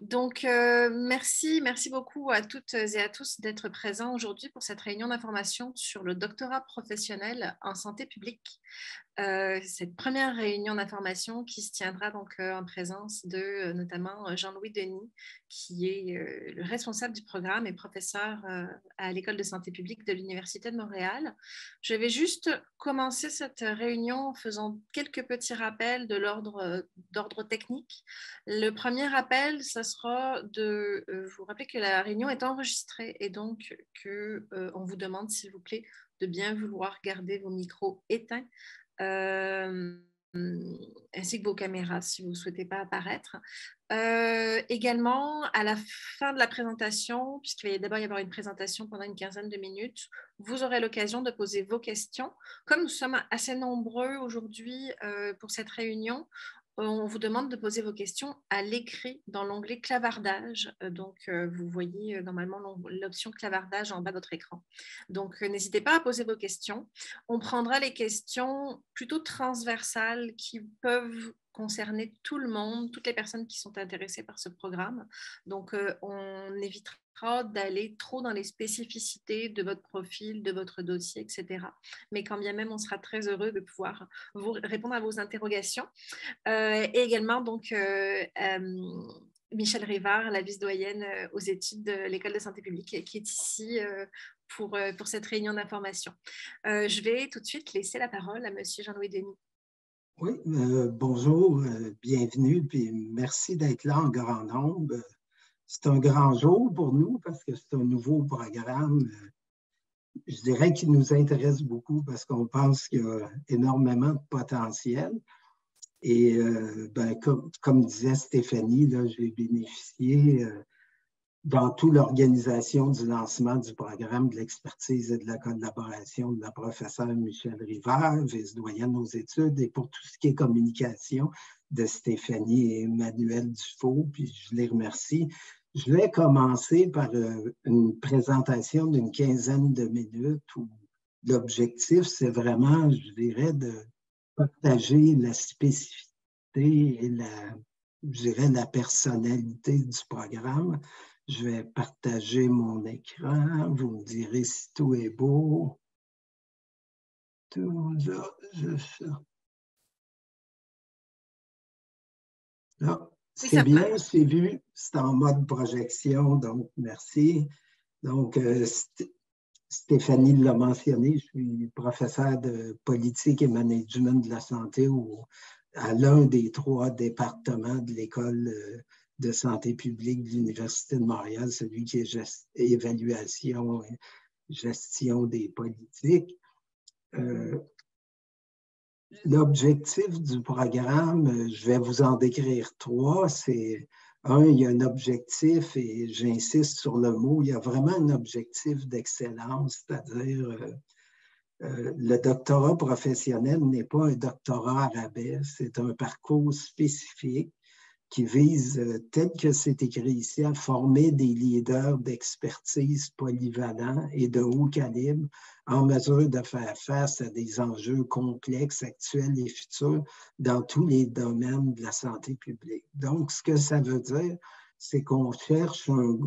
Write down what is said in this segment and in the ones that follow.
Merci beaucoup à toutes et à tous d'être présents aujourd'hui pour cette réunion d'information sur le doctorat professionnel en santé publique. Cette première réunion d'information qui se tiendra donc en présence de notamment Jean-Louis Denis, qui est le responsable du programme et professeur à l'École de santé publique de l'Université de Montréal. Je vais juste commencer cette réunion en faisant quelques petits rappels de d'ordre technique. Le premier rappel, ce sera de vous rappeler que la réunion est enregistrée et donc qu'on vous demande, s'il vous plaît, de bien vouloir garder vos micros éteints euh, ainsi que vos caméras si vous ne souhaitez pas apparaître. Également, à la fin de la présentation, puisqu'il va d'abord y avoir une présentation pendant une quinzaine de minutes, vous aurez l'occasion de poser vos questions. Comme nous sommes assez nombreux aujourd'hui pour cette réunion, on vous demande de poser vos questions à l'écrit dans l'onglet clavardage. Vous voyez normalement l'option clavardage en bas de votre écran. Donc, n'hésitez pas à poser vos questions. On prendra les questions plutôt transversales qui peuvent concerner tout le monde, toutes les personnes qui sont intéressées par ce programme. Donc, on évitera d'aller trop dans les spécificités de votre profil, de votre dossier, etc. Mais quand bien même, on sera très heureux de pouvoir vous répondre à vos interrogations. Et également, Michèle Rivard, la vice-doyenne aux études de l'École de santé publique, qui est ici pour cette réunion d'information. Je vais tout de suite laisser la parole à M. Jean-Louis Denis. Oui, bonjour, bienvenue, puis merci d'être là en grand nombre. C'est un grand jour pour nous parce que c'est un nouveau programme, je dirais qu'il nous intéresse beaucoup parce qu'on pense qu'il y a énormément de potentiel. Et comme disait Stéphanie, là, j'ai bénéficié dans toute l'organisation du lancement du programme de l'expertise et de la collaboration de la professeure Michèle Rivard, vice-doyenne aux études, et pour tout ce qui est communication de Stéphanie et Emmanuel Dufault, puis je les remercie. Je vais commencer par une présentation d'une quinzaine de minutes où l'objectif, c'est vraiment, je dirais, de partager la spécificité et je dirais, la personnalité du programme. Je vais partager mon écran. Vous me direz si tout est beau. Tout là, là, c'est bien, c'est vu. C'est en mode projection, donc merci. Donc, Stéphanie l'a mentionné, je suis professeur de politique et management de la santé à l'un des 3 départements de l'École de santé publique de l'Université de Montréal, celui qui est évaluation et gestion des politiques. L'objectif du programme, je vais vous en décrire 3, c'est il y a un objectif, et j'insiste sur le mot, il y a vraiment un objectif d'excellence, c'est-à-dire le doctorat professionnel n'est pas un doctorat à rabais, c'est un parcours spécifique qui vise, tel que c'est écrit ici, à former des leaders d'expertise polyvalents et de haut calibre en mesure de faire face à des enjeux complexes, actuels et futurs dans tous les domaines de la santé publique. Donc, ce que ça veut dire, c'est qu'on cherche un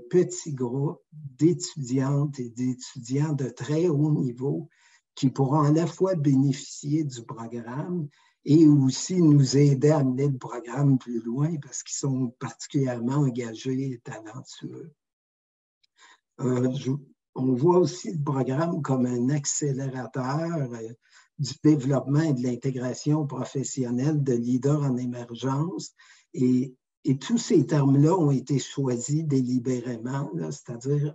petit groupe d'étudiantes et d'étudiants de très haut niveau qui pourront à la fois bénéficier du programme et aussi nous aider à amener le programme plus loin parce qu'ils sont particulièrement engagés et talentueux. On voit aussi le programme comme un accélérateur du développement et de l'intégration professionnelle de leaders en émergence. Et tous ces termes-là ont été choisis délibérément, c'est-à-dire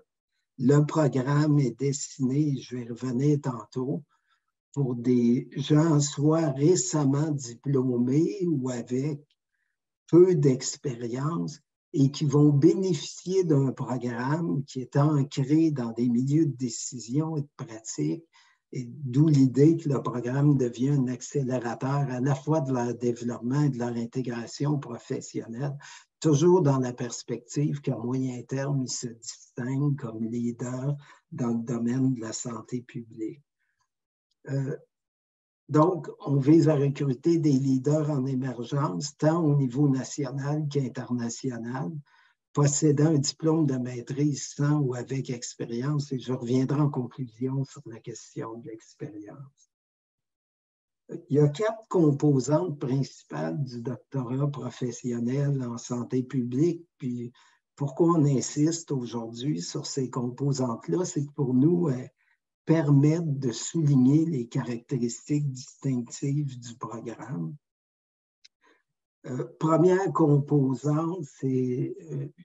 le programme est destiné, je vais revenir tantôt, pour des gens soit récemment diplômés ou avec peu d'expérience et qui vont bénéficier d'un programme qui est ancré dans des milieux de décision et de pratique, et d'où l'idée que le programme devient un accélérateur à la fois de leur développement et de leur intégration professionnelle, toujours dans la perspective qu'à moyen terme, ils se distinguent comme leaders dans le domaine de la santé publique. Donc, on vise à recruter des leaders en émergence, tant au niveau national qu'international, possédant un diplôme de maîtrise sans ou avec expérience, et je reviendrai en conclusion sur la question de l'expérience. Il y a 4 composantes principales du doctorat professionnel en santé publique, puis pourquoi on insiste aujourd'hui sur ces composantes-là, c'est que pour nous, elles permettent de souligner les caractéristiques distinctives du programme. Première composante, c'est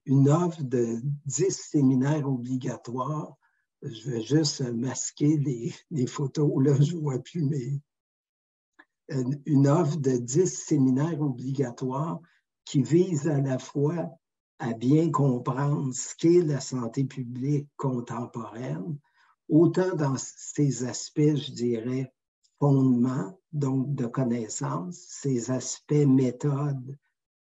une offre de 10 séminaires obligatoires. Je vais juste masquer les photos, là, je ne vois plus, mais une offre de 10 séminaires obligatoires qui vise à la fois à bien comprendre ce qu'est la santé publique contemporaine, autant dans ses aspects, je dirais, fondements, donc de connaissances, ses aspects méthodes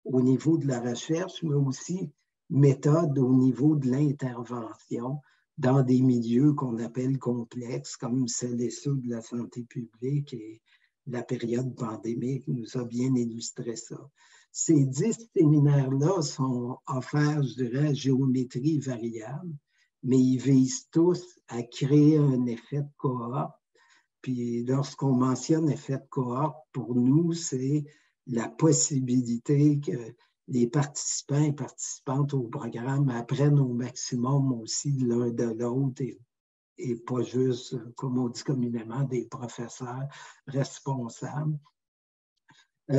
au niveau de la recherche, mais aussi méthodes au niveau de l'intervention dans des milieux qu'on appelle complexes, comme celles et ceux de la santé publique, et la période pandémique nous a bien illustré ça. Ces 10 séminaires-là sont offerts, je dirais, à géométrie variable, mais ils visent tous à créer un effet de cohorte. Puis lorsqu'on mentionne effet de cohorte, pour nous, c'est la possibilité que les participants et participantes au programme apprennent au maximum aussi de l'un de l'autre et pas juste, comme on dit communément, des professeurs responsables.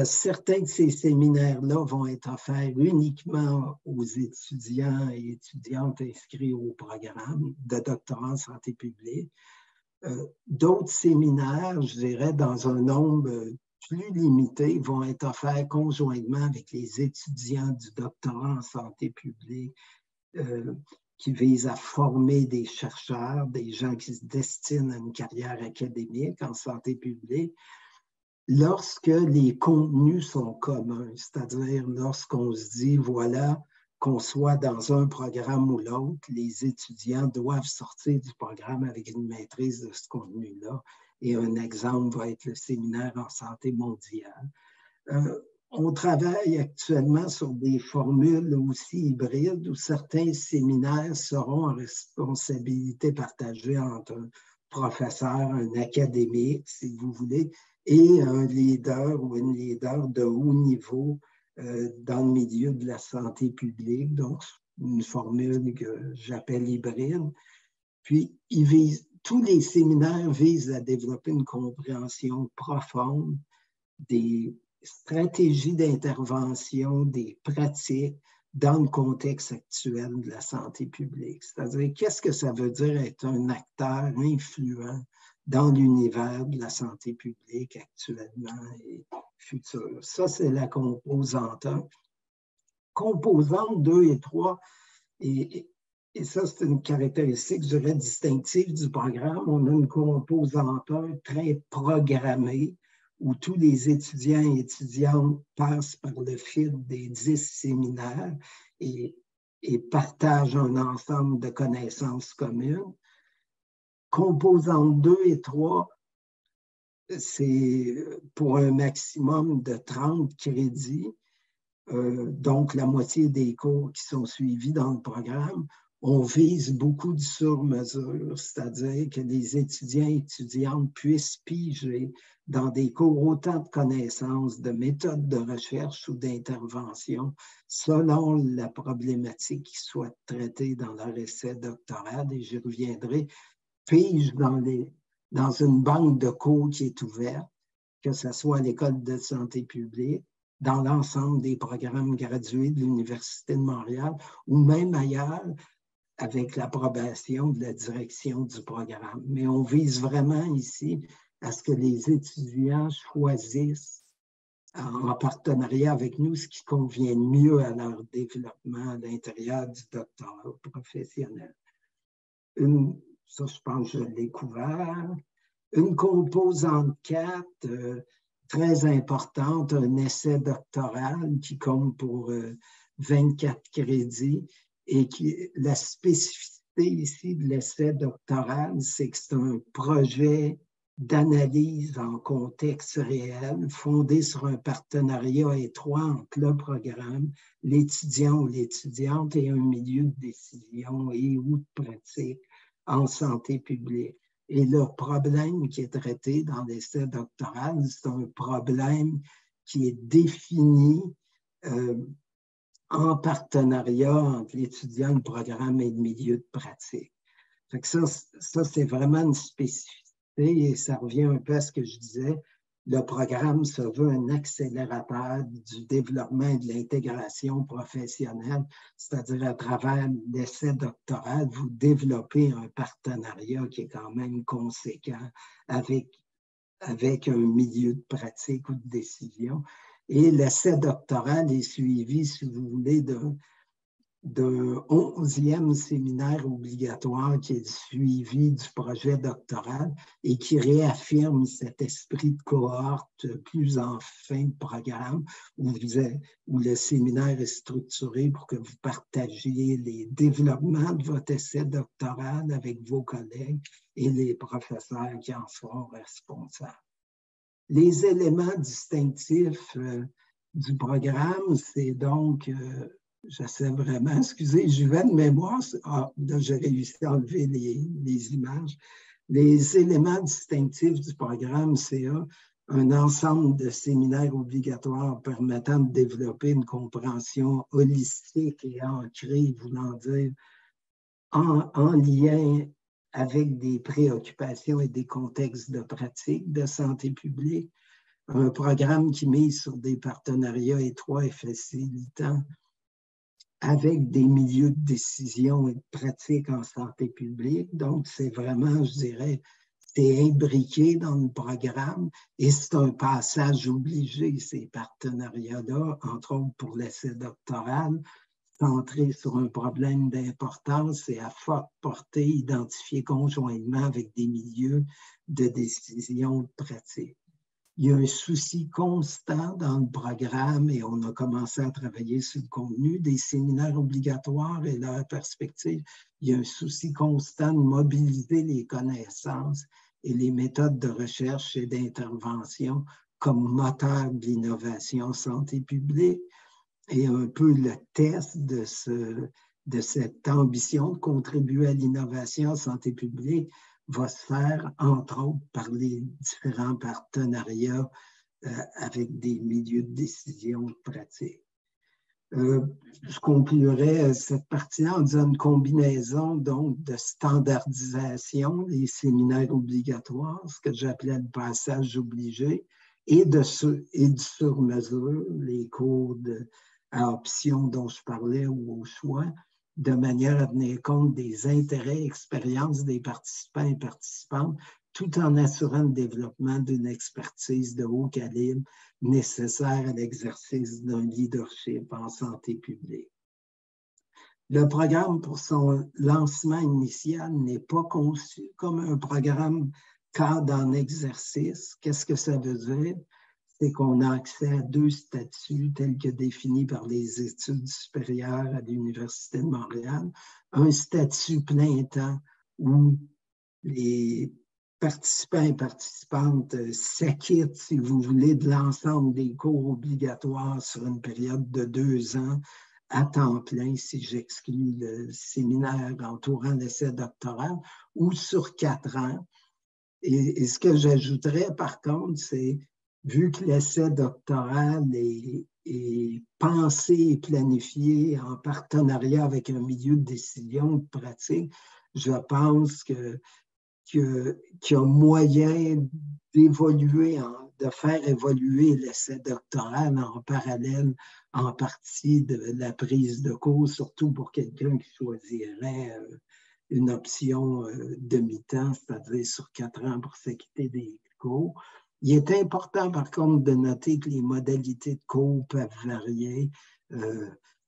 Certains de ces séminaires-là vont être offerts uniquement aux étudiants et étudiantes inscrits au programme de doctorat en santé publique. D'autres séminaires, je dirais, dans un nombre plus limité, vont être offerts conjointement avec les étudiants du doctorat en santé publique qui visent à former des chercheurs, des gens qui se destinent à une carrière académique en santé publique, lorsque les contenus sont communs, c'est-à-dire lorsqu'on se dit, voilà, qu'on soit dans un programme ou l'autre, les étudiants doivent sortir du programme avec une maîtrise de ce contenu-là. Et un exemple va être le séminaire en santé mondiale. On travaille actuellement sur des formules aussi hybrides où certains séminaires seront en responsabilité partagée entre un professeur, un académique, si vous voulez, et un leader ou une leader de haut niveau dans le milieu de la santé publique, donc une formule que j'appelle hybride. Puis, tous les séminaires visent à développer une compréhension profonde des stratégies d'intervention, des pratiques dans le contexte actuel de la santé publique. C'est-à-dire, qu'est-ce que ça veut dire être un acteur influent dans l'univers de la santé publique actuellement et futur. Ça, c'est la composante 1. Composante 2 et 3, et ça, c'est une caractéristique, je dirais, distinctive du programme. On a une composante 1 très programmée, où tous les étudiants et étudiantes passent par le fil des 10 séminaires et partagent un ensemble de connaissances communes. Composantes 2 et 3, c'est pour un maximum de 30 crédits, donc la moitié des cours qui sont suivis dans le programme. On vise beaucoup de sur-mesure, c'est-à-dire que les étudiants et étudiantes puissent piger dans des cours autant de connaissances, de méthodes de recherche ou d'intervention selon la problématique qui soit traitée dans leur essai doctoral, et j'y reviendrai, pige dans une banque de cours qui est ouverte, que ce soit à l'École de santé publique, dans l'ensemble des programmes gradués de l'Université de Montréal ou même ailleurs, avec l'approbation de la direction du programme. Mais on vise vraiment ici à ce que les étudiants choisissent en partenariat avec nous ce qui convient mieux à leur développement à l'intérieur du doctorat professionnel. Ça, je pense que je l'ai couvert. Une composante 4, très importante, un essai doctoral qui compte pour 24 crédits. Et la spécificité ici de l'essai doctoral, c'est que c'est un projet d'analyse en contexte réel, fondée sur un partenariat étroit entre le programme, l'étudiant ou l'étudiante et un milieu de décision et ou de pratique en santé publique. Et le problème qui est traité dans l'essai doctoral, c'est un problème qui est défini en partenariat entre l'étudiant, le programme et le milieu de pratique. Fait que ça c'est vraiment une spécificité et ça revient un peu à ce que je disais. Le programme se veut un accélérateur du développement et de l'intégration professionnelle, c'est-à-dire à travers l'essai doctoral, vous développez un partenariat qui est quand même conséquent avec un milieu de pratique ou de décision. Et l'essai doctoral est suivi, si vous voulez, d'un 11e séminaire obligatoire qui est suivi du projet doctoral et qui réaffirme cet esprit de cohorte plus en fin de programme où le séminaire est structuré pour que vous partagiez les développements de votre essai doctoral avec vos collègues et les professeurs qui en seront responsables. Les éléments distinctifs du programme, c'est donc j'essaie vraiment, excusez, je vais de mémoire. Ah, là, j'ai réussi à enlever les images. Les éléments distinctifs du programme CA, un ensemble de séminaires obligatoires permettant de développer une compréhension holistique et ancrée, voulant dire en lien avec des préoccupations et des contextes de pratique de santé publique. Un programme qui mise sur des partenariats étroits et facilitants avec des milieux de décision et de pratique en santé publique. Donc, c'est vraiment, je dirais, c'est imbriqué dans le programme et c'est un passage obligé, ces partenariats-là, entre autres pour l'essai doctoral, centré sur un problème d'importance et à forte portée identifié conjointement avec des milieux de décision de pratique. Il y a un souci constant dans le programme et on a commencé à travailler sur le contenu des séminaires obligatoires et leur perspective. Il y a un souci constant de mobiliser les connaissances et les méthodes de recherche et d'intervention comme moteur de l'innovation santé publique. Et un peu le test de cette ambition de contribuer à l'innovation en santé publique va se faire, entre autres, par les différents partenariats avec des milieux de décision pratiques. Je conclurai cette partie-là en disant une combinaison donc de standardisation des séminaires obligatoires, ce que j'appelais le passage obligé, et du sur-mesure, les cours à option dont je parlais ou au choix, de manière à tenir compte des intérêts et expériences des participants et participantes, tout en assurant le développement d'une expertise de haut calibre nécessaire à l'exercice d'un leadership en santé publique. Le programme, pour son lancement initial, n'est pas conçu comme un programme cadre en exercice. Qu'est-ce que ça veut dire? C'est qu'on a accès à 2 statuts tels que définis par les études supérieures à l'Université de Montréal. Un statut plein temps où les participants et participantes s'acquittent, si vous voulez, de l'ensemble des cours obligatoires sur une période de 2 ans à temps plein, si j'exclus le séminaire entourant l'essai doctoral, ou sur 4 ans. Et ce que j'ajouterais, par contre, c'est vu que l'essai doctoral est pensé et planifié en partenariat avec un milieu de décision de pratique, je pense qu'il y a moyen d'évoluer, de faire évoluer l'essai doctoral en parallèle, en partie de la prise de cours, surtout pour quelqu'un qui choisirait une option demi-temps, c'est-à-dire sur 4 ans pour s'acquitter des cours. Il est important, par contre, de noter que les modalités de cours peuvent varier.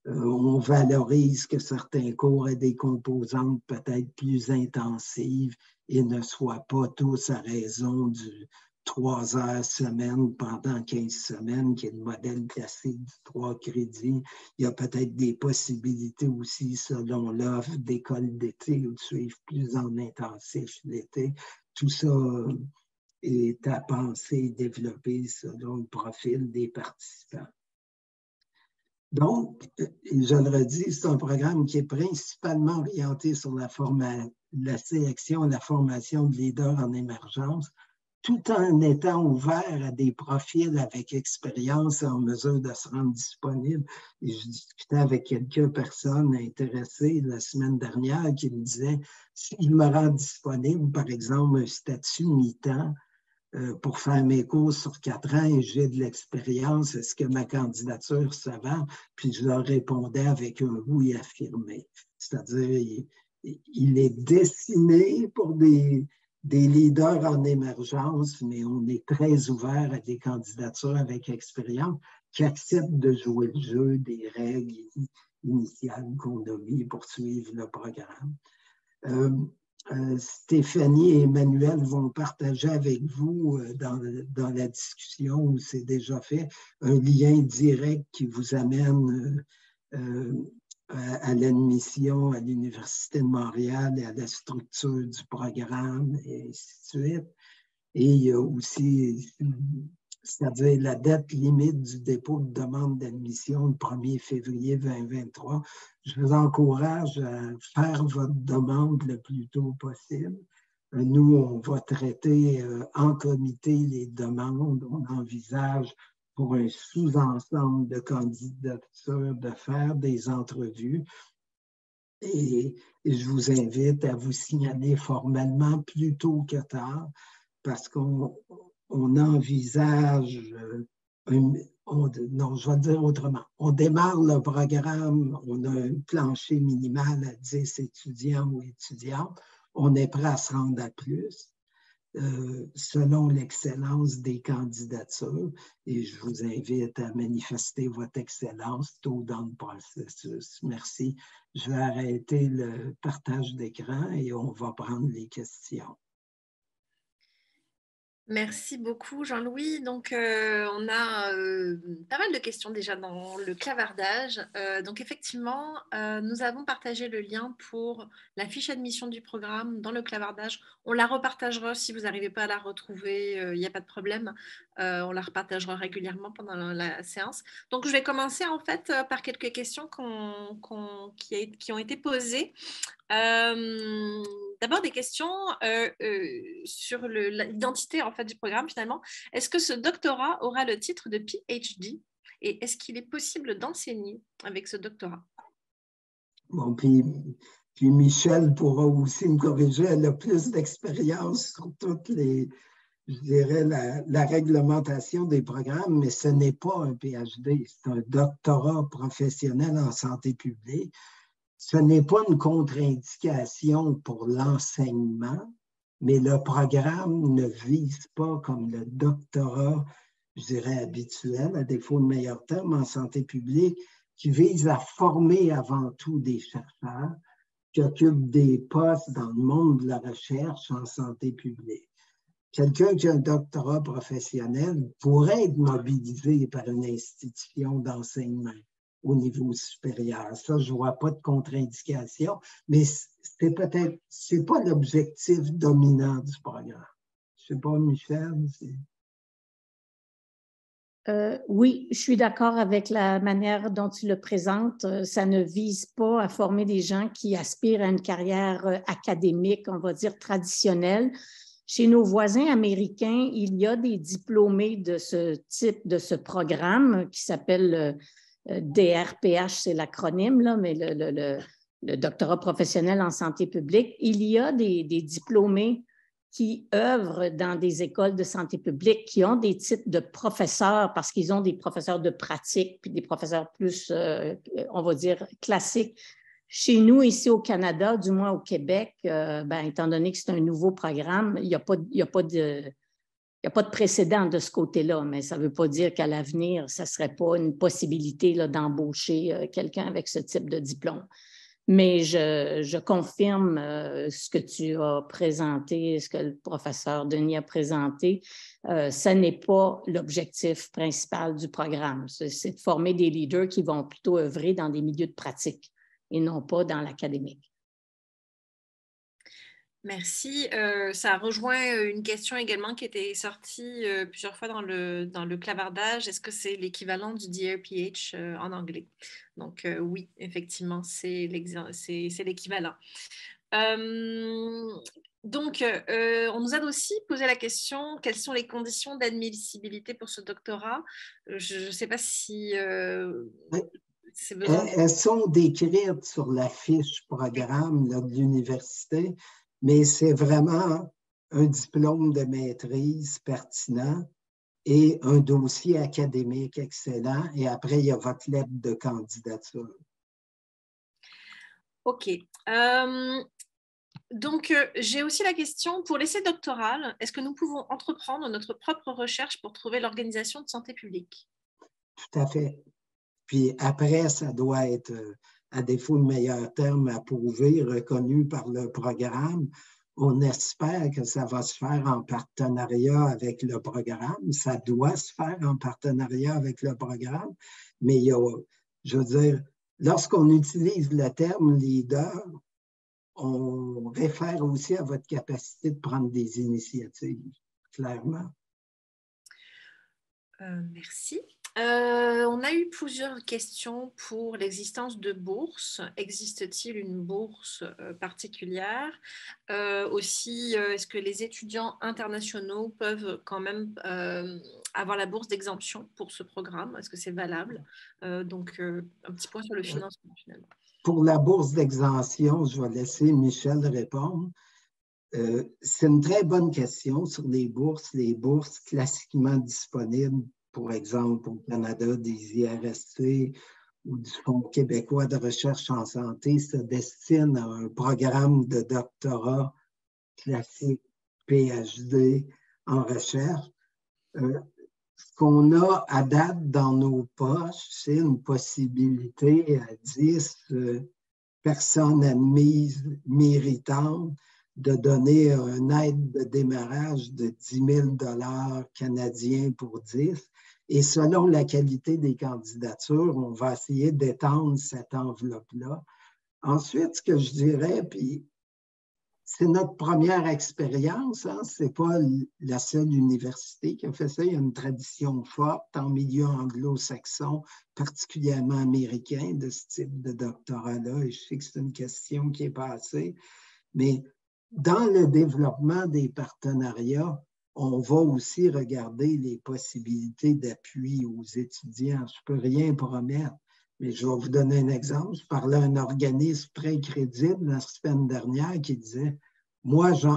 On valorise que certains cours aient des composantes peut-être plus intensives et ne soient pas tous à raison du 3 heures semaine pendant 15 semaines, qui est le modèle classique du 3 crédits. Il y a peut-être des possibilités aussi, selon l'offre d'école d'été, ou de suivre plus en intensif l'été. Tout ça est à penser et développer selon le profil des participants. Donc, je le redis, c'est un programme qui est principalement orienté sur la sélection et la formation de leaders en émergence, tout en étant ouvert à des profils avec expérience et en mesure de se rendre disponible. Et je discutais avec quelques personnes intéressées la semaine dernière qui me disaient, si je me rends disponible, par exemple, un statut mi-temps, pour faire mes cours sur 4 ans et j'ai de l'expérience, est-ce que ma candidature se vend? Puis je leur répondais avec un oui affirmé. C'est-à-dire, il est destiné pour des leaders en émergence, mais on est très ouvert à des candidatures avec expérience qui acceptent de jouer le jeu des règles initiales qu'on a mis pour suivre le programme. Stéphanie et Emmanuel vont partager avec vous dans la discussion où c'est déjà fait un lien direct qui vous amène à l'admission à l'Université de Montréal et à la structure du programme et ainsi de suite. Et il y a aussi, c'est-à-dire la date limite du dépôt de demande d'admission le 1er février 2023. Je vous encourage à faire votre demande le plus tôt possible. Nous, on va traiter en comité les demandes. On envisage pour un sous-ensemble de candidatures de faire des entrevues. Et je vous invite à vous signaler formellement plus tôt que tard parce qu'on envisage, non, je vais dire autrement, on démarre le programme, on a un plancher minimal à 10 étudiants ou étudiantes, on est prêt à se rendre à plus selon l'excellence des candidatures et je vous invite à manifester votre excellence tôt dans le processus. Merci. Je vais arrêter le partage d'écran et on va prendre les questions. Merci beaucoup, Jean-Louis. Donc, on a pas mal de questions déjà dans le clavardage. Donc, effectivement, nous avons partagé le lien pour la fiche admission du programme dans le clavardage. On la repartagera si vous n'arrivez pas à la retrouver, il n'y a pas de problème. On la repartagera régulièrement pendant la séance. Donc, je vais commencer en fait par quelques questions qui ont été posées. D'abord des questions sur l'identité en fait, du programme finalement. Est-ce que ce doctorat aura le titre de PhD et est-ce qu'il est possible d'enseigner avec ce doctorat? Bon, puis Michel pourra aussi me corriger, elle a plus d'expérience sur toutes les, je dirais, la réglementation des programmes, mais ce n'est pas un PhD, c'est un doctorat professionnel en santé publique. Ce n'est pas une contre-indication pour l'enseignement, mais le programme ne vise pas comme le doctorat, je dirais, habituel, à défaut de meilleur terme, en santé publique, qui vise à former avant tout des chercheurs qui occupent des postes dans le monde de la recherche en santé publique. Quelqu'un qui a un doctorat professionnel pourrait être mobilisé par une institution d'enseignement au niveau supérieur. Ça, je ne vois pas de contre-indication, mais c'est pas l'objectif dominant du programme. Je ne sais pas, Michel. Oui, je suis d'accord avec la manière dont tu le présentes. Ça ne vise pas à former des gens qui aspirent à une carrière académique, on va dire traditionnelle. Chez nos voisins américains, il y a des diplômés de ce type, de ce programme qui s'appelle DRPH, c'est l'acronyme, là, mais le doctorat professionnel en santé publique. Il y a des diplômés qui œuvrent dans des écoles de santé publique, qui ont des titres de professeurs parce qu'ils ont des professeurs de pratique, puis des professeurs plus, on va dire, classiques. Chez nous, ici au Canada, du moins au Québec, étant donné que c'est un nouveau programme, il n'y a pas de précédent de ce côté-là, mais ça ne veut pas dire qu'à l'avenir, ça ne serait pas une possibilité là, d'embaucher quelqu'un avec ce type de diplôme. Mais je confirme ce que tu as présenté, ce que le professeur Denis a présenté. Ce n'est pas l'objectif principal du programme. C'est de former des leaders qui vont plutôt œuvrer dans des milieux de pratique et non pas dans l'académique. Merci. Ça rejoint une question également qui était sortie plusieurs fois dans le clavardage. Est-ce que c'est l'équivalent du DRPH en anglais? Donc oui, effectivement, c'est l'équivalent. Donc, on nous a aussi posé la question, quelles sont les conditions d'admissibilité pour ce doctorat? Je ne sais pas si c'est besoin. Elles sont décrites sur la fiche programme là, de l'université, mais c'est vraiment un diplôme de maîtrise pertinent et un dossier académique excellent. Et après, il y a votre lettre de candidature. OK. Donc, j'ai aussi la question, pour l'essai doctoral, est-ce que nous pouvons entreprendre notre propre recherche pour trouver l'organisation de santé publique? Tout à fait. Puis après, ça doit être, à défaut de meilleur terme, approuvé, reconnu par le programme. On espère que ça va se faire en partenariat avec le programme. Ça doit se faire en partenariat avec le programme. Mais il y a, je veux dire, lorsqu'on utilise le terme leader, on réfère aussi à votre capacité de prendre des initiatives, clairement. Merci. On a eu plusieurs questions pour l'existence de bourses. Existe-t-il une bourse particulière? Aussi, est-ce que les étudiants internationaux peuvent quand même avoir la bourse d'exemption pour ce programme? Est-ce que c'est valable? Donc, un petit point sur le financement finalement. Pour la bourse d'exemption, je vais laisser Michel répondre. C'est une très bonne question sur les bourses classiquement disponibles, par exemple au Canada, des IRSC ou du Fonds québécois de recherche en santé, se destinent à un programme de doctorat classique PhD en recherche. Ce qu'on a à date dans nos poches, c'est une possibilité à 10 personnes admises méritantes de donner une aide de démarrage de 10 000 $ canadiens pour 10. Et selon la qualité des candidatures, on va essayer d'étendre cette enveloppe-là. Ensuite, ce que je dirais, puis c'est notre première expérience, hein, ce n'est pas la seule université qui a fait ça. Il y a une tradition forte en milieu anglo-saxon, particulièrement américain, de ce type de doctorat-là. Et je sais que c'est une question qui est passée. Mais dans le développement des partenariats, on va aussi regarder les possibilités d'appui aux étudiants. Je ne peux rien promettre, mais je vais vous donner un exemple. Je parlais à un organisme très crédible la semaine dernière qui disait « Moi, je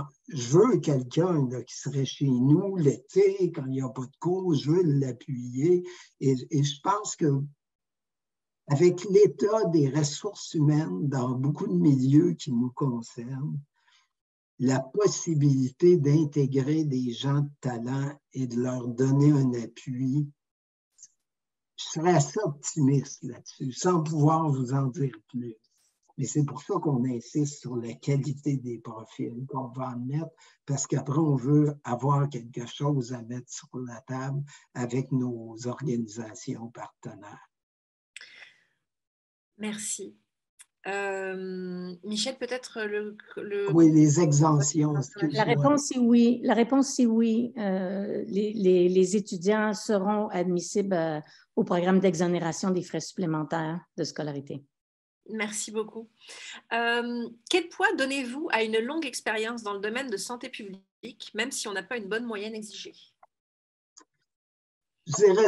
veux quelqu'un qui serait chez nous l'été, quand il n'y a pas de cours, je veux l'appuyer. » Et je pense que avec l'état des ressources humaines dans beaucoup de milieux qui nous concernent, la possibilité d'intégrer des gens de talent et de leur donner un appui, je serais assez optimiste là-dessus, sans pouvoir vous en dire plus. Mais c'est pour ça qu'on insiste sur la qualité des profils qu'on va en mettre, parce qu'après, on veut avoir quelque chose à mettre sur la table avec nos organisations partenaires. Merci. Michel, peut-être Oui, les exemptions. La réponse est oui. La réponse est oui. Les étudiants seront admissibles au programme d'exonération des frais supplémentaires de scolarité. Merci beaucoup. Quel poids donnez-vous à une longue expérience dans le domaine de santé publique, même si on n'a pas une bonne moyenne exigée? Je dirais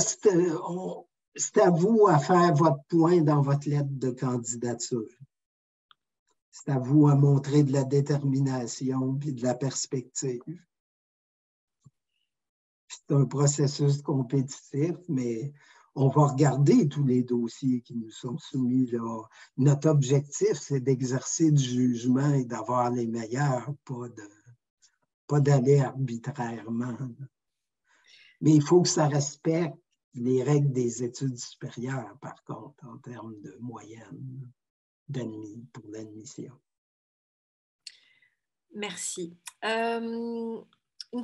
c'est à vous à faire votre point dans votre lettre de candidature. C'est à vous à montrer de la détermination et de la perspective. C'est un processus compétitif, mais on va regarder tous les dossiers qui nous sont soumis là. Notre objectif, c'est d'exercer du jugement et d'avoir les meilleurs, pas d'aller arbitrairement. Mais il faut que ça respecte les règles des études supérieures, par contre, en termes de moyenne pour l'admission. Merci. Une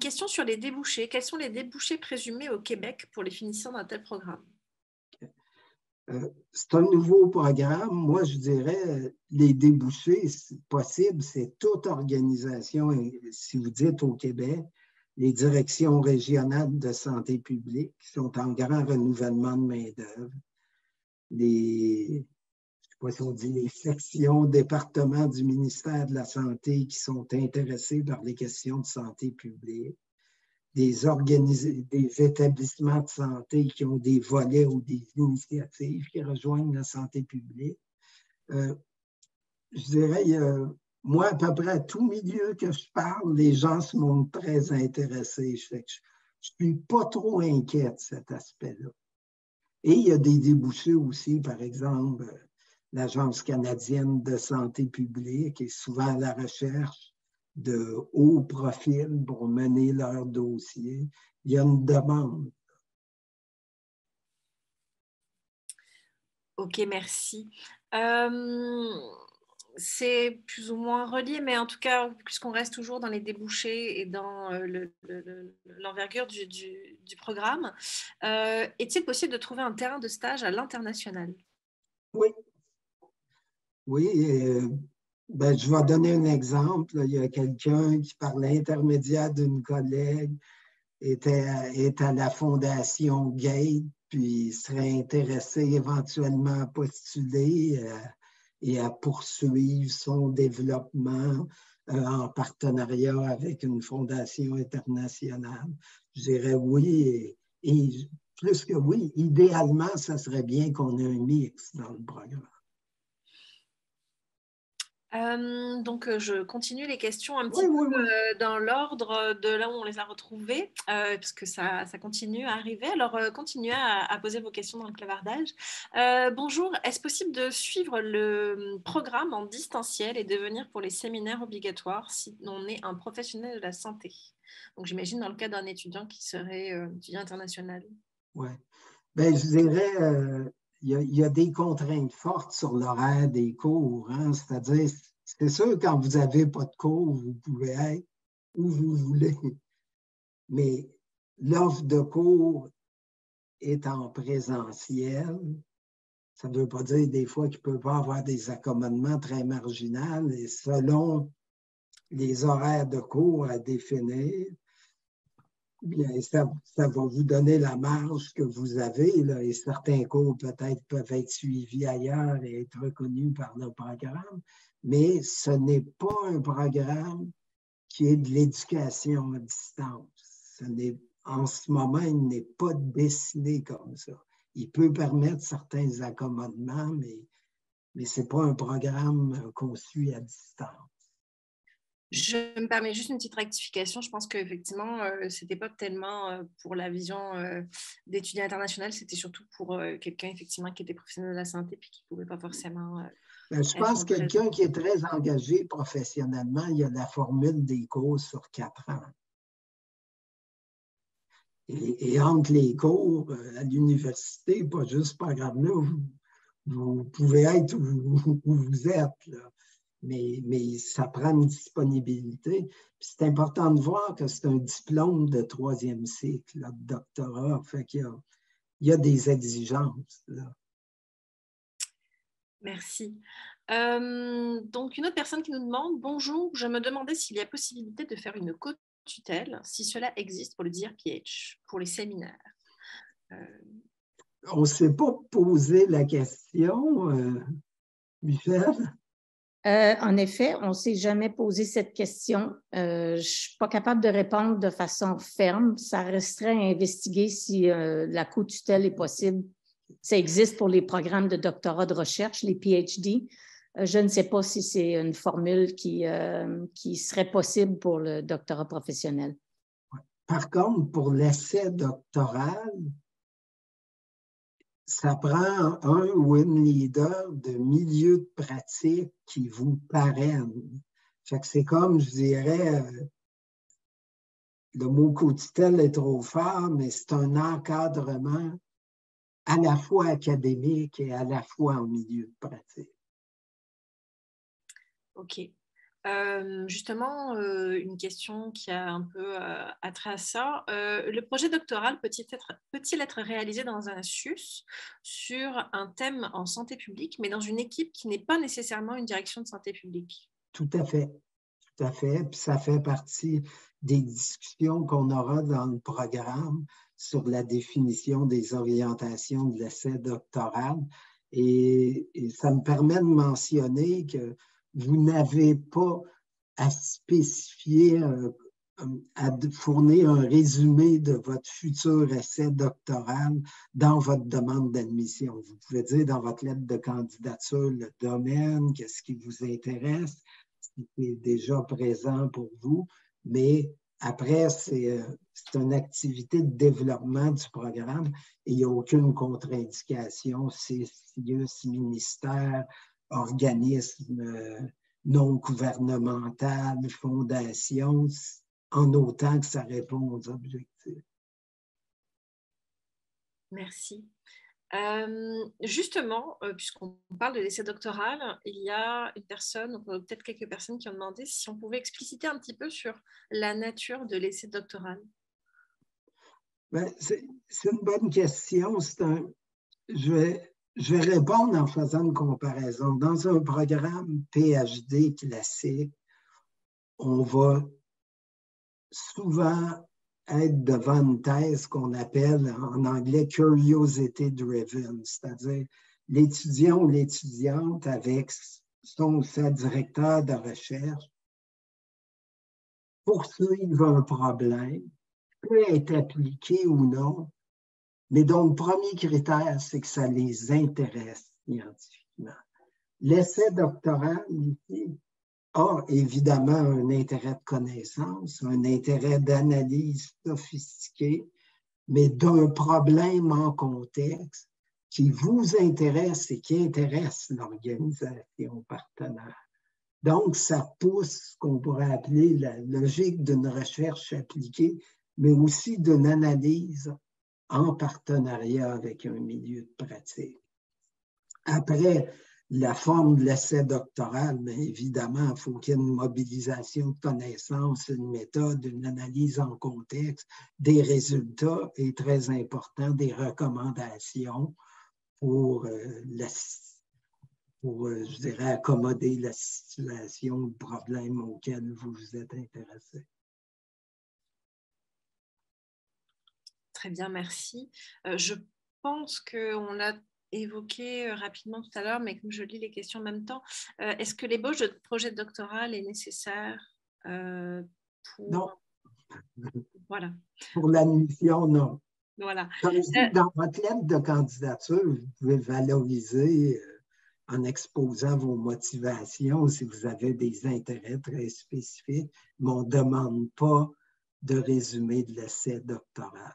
question sur les débouchés. Quels sont les débouchés présumés au Québec pour les finissants d'un tel programme? C'est un nouveau programme. Moi, je dirais, les débouchés possibles, c'est toute organisation, si vous dites au Québec, les directions régionales de santé publique qui sont en grand renouvellement de main-d'œuvre. Je ne sais pas si on dit les sections départements du ministère de la Santé qui sont intéressés par les questions de santé publique. Des établissements de santé qui ont des volets ou des initiatives qui rejoignent la santé publique. Je dirais, moi, à peu près à tout milieu que je parle, les gens se montrent très intéressés. Je ne suis pas trop inquiet de cet aspect-là. Et il y a des débouchés aussi, par exemple, l'Agence canadienne de santé publique est souvent à la recherche de haut profil pour mener leur dossier. Il y a une demande. OK, merci. C'est plus ou moins relié, mais en tout cas, puisqu'on reste toujours dans les débouchés et dans l'envergure du programme, est-il possible de trouver un terrain de stage à l'international? Oui. Oui, ben, je vais donner un exemple. Il y a quelqu'un qui, par l'intermédiaire d'une collègue, est à la Fondation Gate, puis serait intéressé éventuellement à postuler et à poursuivre son développement en partenariat avec une fondation internationale. Je dirais oui, et plus que oui, idéalement, ça serait bien qu'on ait un mix dans le programme. Donc, je continue les questions un petit Oui. peu dans l'ordre de là où on les a retrouvées, parce que ça continue à arriver. Alors, continuez à poser vos questions dans le clavardage. Bonjour, est-ce possible de suivre le programme en distanciel et de venir pour les séminaires obligatoires si on est un professionnel de la santé? Donc, j'imagine dans le cas d'un étudiant qui serait étudiant international. Oui. Ben, je dirais, il y a des contraintes fortes sur l'horaire des cours. Hein? C'est-à-dire, c'est sûr, quand vous n'avez pas de cours, vous pouvez être où vous voulez. Mais l'offre de cours est en présentiel. Ça ne veut pas dire des fois qu'il ne peut pas avoir des accommodements très marginaux et selon les horaires de cours à définir, bien, ça va vous donner la marge que vous avez, là, et certains cours peut-être peuvent être suivis ailleurs et être reconnus par le programme, mais ce n'est pas un programme qui est de l'éducation à distance. En ce moment, il n'est pas dessiné comme ça. Il peut permettre certains accommodements, mais ce n'est pas un programme qu'on suit à distance. Je me permets juste une petite rectification. Je pense qu'effectivement, ce n'était pas tellement pour la vision d'étudiant international, c'était surtout pour quelqu'un effectivement qui était professionnel de la santé et qui ne pouvait pas forcément je pense que quelqu'un qui est très engagé professionnellement, il y a la formule des cours sur 4 ans. Et entre les cours à l'université, pas juste ce programme-là, vous pouvez être où vous êtes, là. Mais ça prend une disponibilité. C'est important de voir que c'est un diplôme de 3e cycle, là, de doctorat. Fait qu'il y a des exigences, là. Merci. Donc, une autre personne qui nous demande « Bonjour, je me demandais s'il y a possibilité de faire une co-tutelle, si cela existe pour le DRPH, pour les séminaires. » On ne s'est pas posé la question, Michel? En effet, on ne s'est jamais posé cette question. Je ne suis pas capable de répondre de façon ferme. Ça resterait à investiguer si la co-tutelle est possible. Ça existe pour les programmes de doctorat de recherche, les PhD. Je ne sais pas si c'est une formule qui serait possible pour le doctorat professionnel. Par contre, pour l'essai doctoral, ça prend un ou une leader de milieu de pratique qui vous parraine. Fait que c'est comme, je dirais, le mot co-tutelle est trop fort, mais c'est un encadrement à la fois académique et à la fois en milieu de pratique. OK. Justement, une question qui a un peu attrait à ça. Le projet doctoral peut-il être réalisé dans un SUS sur un thème en santé publique, mais dans une équipe qui n'est pas nécessairement une direction de santé publique? Tout à fait. Tout à fait. Puis ça fait partie des discussions qu'on aura dans le programme sur la définition des orientations de l'essai doctoral. Et ça me permet de mentionner que vous n'avez pas à spécifier, à fournir un résumé de votre futur essai doctoral dans votre demande d'admission. Vous pouvez dire dans votre lettre de candidature le domaine, qu'est-ce qui vous intéresse, ce qui est déjà présent pour vous, mais après, c'est une activité de développement du programme et il n'y a aucune contre-indication, CCIUS, ministère, organisme non gouvernemental, fondation, en autant que ça répond aux objectifs. Merci. Justement, puisqu'on parle de l'essai doctoral, il y a une personne, peut-être quelques personnes qui ont demandé si on pouvait expliciter un petit peu sur la nature de l'essai doctoral. Ben, c'est une bonne question. Je vais répondre en faisant une comparaison. Dans un programme PhD classique, on va souvent être devant une thèse qu'on appelle en anglais « curiosity driven », c'est-à-dire l'étudiant ou l'étudiante avec son ou sa directeur de recherche poursuivre un problème, peut être appliqué ou non, mais donc le premier critère, c'est que ça les intéresse scientifiquement. L'essai doctoral, ici, a évidemment un intérêt de connaissance, un intérêt d'analyse sophistiquée, mais d'un problème en contexte qui vous intéresse et qui intéresse l'organisation partenaire. Donc, ça pousse ce qu'on pourrait appeler la logique d'une recherche appliquée, mais aussi d'une analyse en partenariat avec un milieu de pratique. Après, la forme de l'essai doctoral, mais évidemment, il faut qu'il y ait une mobilisation de connaissances, une méthode, une analyse en contexte, des résultats et, très important, des recommandations pour, je dirais, accommoder la situation, le problème auquel vous vous êtes intéressé. Très bien, merci. Je pense qu'on l'a évoqué rapidement tout à l'heure, mais comme je lis les questions en même temps, est-ce que l'ébauche de projet doctoral est nécessaire pour… Non. Voilà. Pour l'admission, non. Voilà. Comme je dis, dans votre lettre de candidature, vous pouvez valoriser en exposant vos motivations si vous avez des intérêts très spécifiques, mais on ne demande pas de résumé de l'essai doctoral.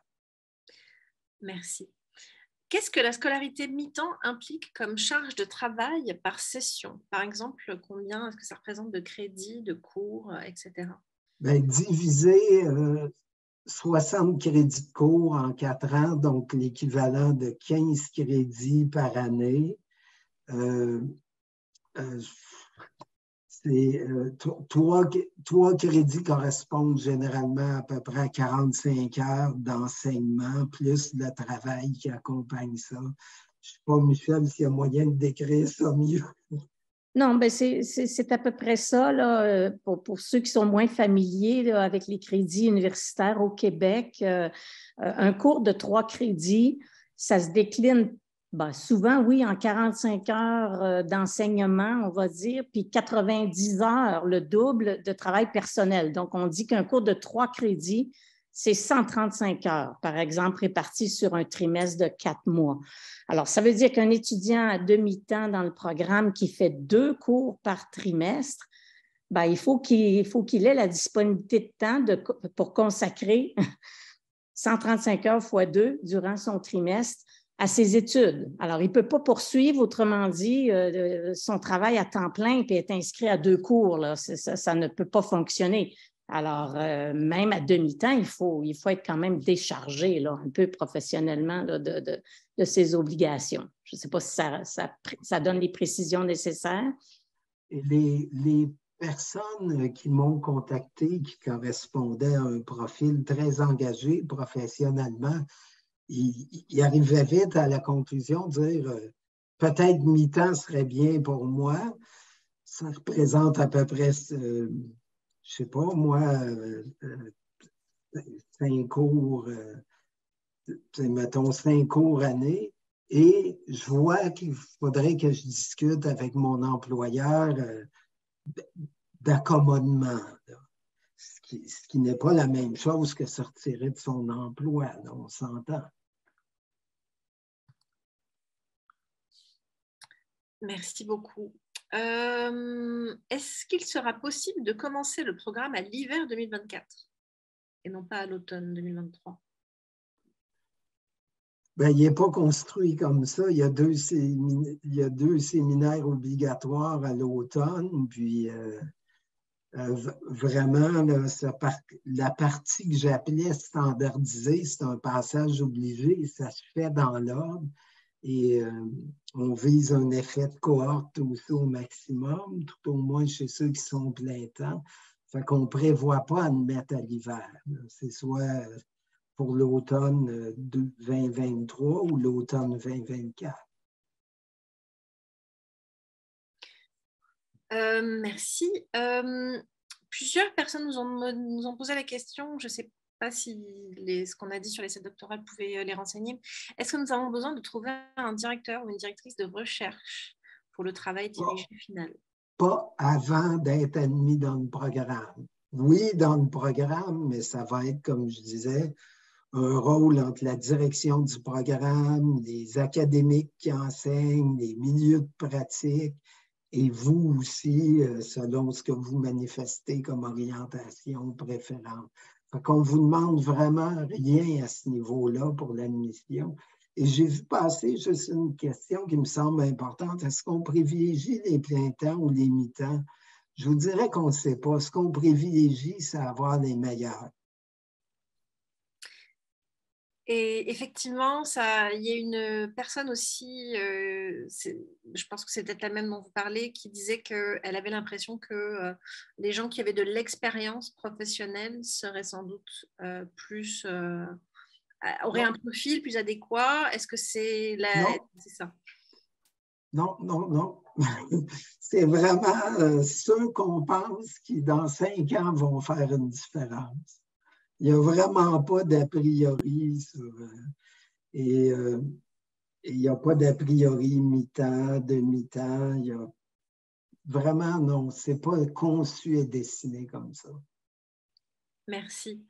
Merci. Qu'est-ce que la scolarité mi-temps implique comme charge de travail par session? Par exemple, combien est-ce que ça représente de crédits, de cours, etc.? Bien, diviser 60 crédits de cours en 4 ans, donc l'équivalent de 15 crédits par année. Trois crédits correspondent généralement à peu près à 45 heures d'enseignement, plus le travail qui accompagne ça. Je ne sais pas, Michel, s'il y a moyen de décrire ça mieux. Non, ben c'est à peu près ça, là, pour ceux qui sont moins familiers là, avec les crédits universitaires au Québec. Un cours de 3 crédits, ça se décline souvent, oui, en 45 heures d'enseignement, on va dire, puis 90 heures, le double de travail personnel. Donc, on dit qu'un cours de 3 crédits, c'est 135 heures, par exemple, réparties sur un trimestre de 4 mois. Alors, ça veut dire qu'un étudiant à demi-temps dans le programme qui fait 2 cours par trimestre, il faut qu'il ait la disponibilité de temps pour consacrer 135 heures fois 2 durant son trimestre à ses études. Alors, il ne peut pas poursuivre, autrement dit, son travail à temps plein et être inscrit à 2 cours. Là. Ça ne peut pas fonctionner. Alors, même à demi-temps, il faut être quand même déchargé là, un peu professionnellement là, de ses obligations. Je ne sais pas si ça donne les précisions nécessaires. Et les personnes qui m'ont contacté, qui correspondaient à un profil très engagé professionnellement, ils arrivaient vite à la conclusion de dire peut-être mi-temps serait bien pour moi. Ça représente à peu près, je ne sais pas, moi, 5 cours, mettons 5 cours année. Et je vois qu'il faudrait que je discute avec mon employeur d'accommodement, ce qui n'est pas la même chose que sortir de son emploi, là, on s'entend. Merci beaucoup. Est-ce qu'il sera possible de commencer le programme à l'hiver 2024 et non pas à l'automne 2023? Ben, il n'est pas construit comme ça. Il y a deux séminaires obligatoires à l'automne, puis vraiment, là, la partie que j'appelais standardisée, c'est un passage obligé, ça se fait dans l'ordre et on vise un effet de cohorte aussi au maximum, tout au moins chez ceux qui sont plein temps. Fait qu'on ne prévoit pas à le mettre à l'hiver. C'est soit pour l'automne 2023 ou l'automne 2024. Merci. Plusieurs personnes nous ont posé la question, je ne sais pas si ce qu'on a dit sur les thèses doctorales pouvait les renseigner. Est-ce que nous avons besoin de trouver un directeur ou une directrice de recherche pour le travail dirigé final? Pas avant d'être admis dans le programme. Oui, dans le programme, mais ça va être, comme je disais, un rôle entre la direction du programme, les académiques qui enseignent, les milieux de pratique, et vous aussi, selon ce que vous manifestez comme orientation, préférence. Fait qu'on ne vous demande vraiment rien à ce niveau-là pour l'admission. Et j'ai vu passer juste une question qui me semble importante. Est-ce qu'on privilégie les pleins temps ou les mi-temps? Je vous dirais qu'on ne sait pas. Ce qu'on privilégie, c'est avoir les meilleurs. Et effectivement, il y a une personne aussi, je pense que c'est peut-être la même dont vous parlez, qui disait qu'elle avait l'impression que les gens qui avaient de l'expérience professionnelle seraient sans doute auraient un profil plus adéquat. Est-ce que c'est ça? Non, non, non. C'est vraiment ceux qu'on pense qui, dans 5 ans, vont faire une différence. Il n'y a vraiment pas d'a priori sur... et il n'y a pas d'a priori mi-temps, demi-temps. Il y a vraiment, non, ce n'est pas conçu et dessiné comme ça. Merci.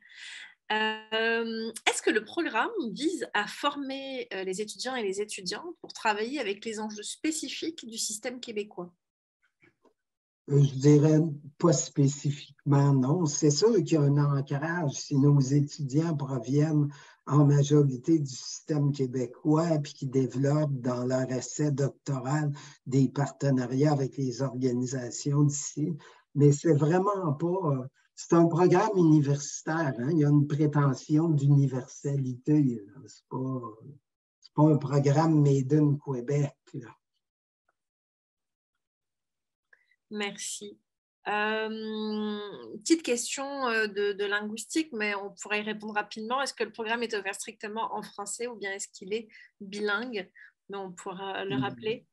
Est-ce que le programme vise à former les étudiants et les étudiantes pour travailler avec les enjeux spécifiques du système québécois? Je dirais pas spécifiquement, non. C'est sûr qu'il y a un ancrage si nos étudiants proviennent en majorité du système québécois et qui développent dans leur essai doctoral des partenariats avec les organisations d'ici. Mais c'est vraiment pas... C'est un programme universitaire. Hein? Il y a une prétention d'universalité. C'est pas un programme made in Québec. Là. Merci. Petite question de linguistique, mais on pourrait y répondre rapidement. Est-ce que le programme est ouvert strictement en français ou bien est-ce qu'il est bilingue? Mais on pourra le rappeler.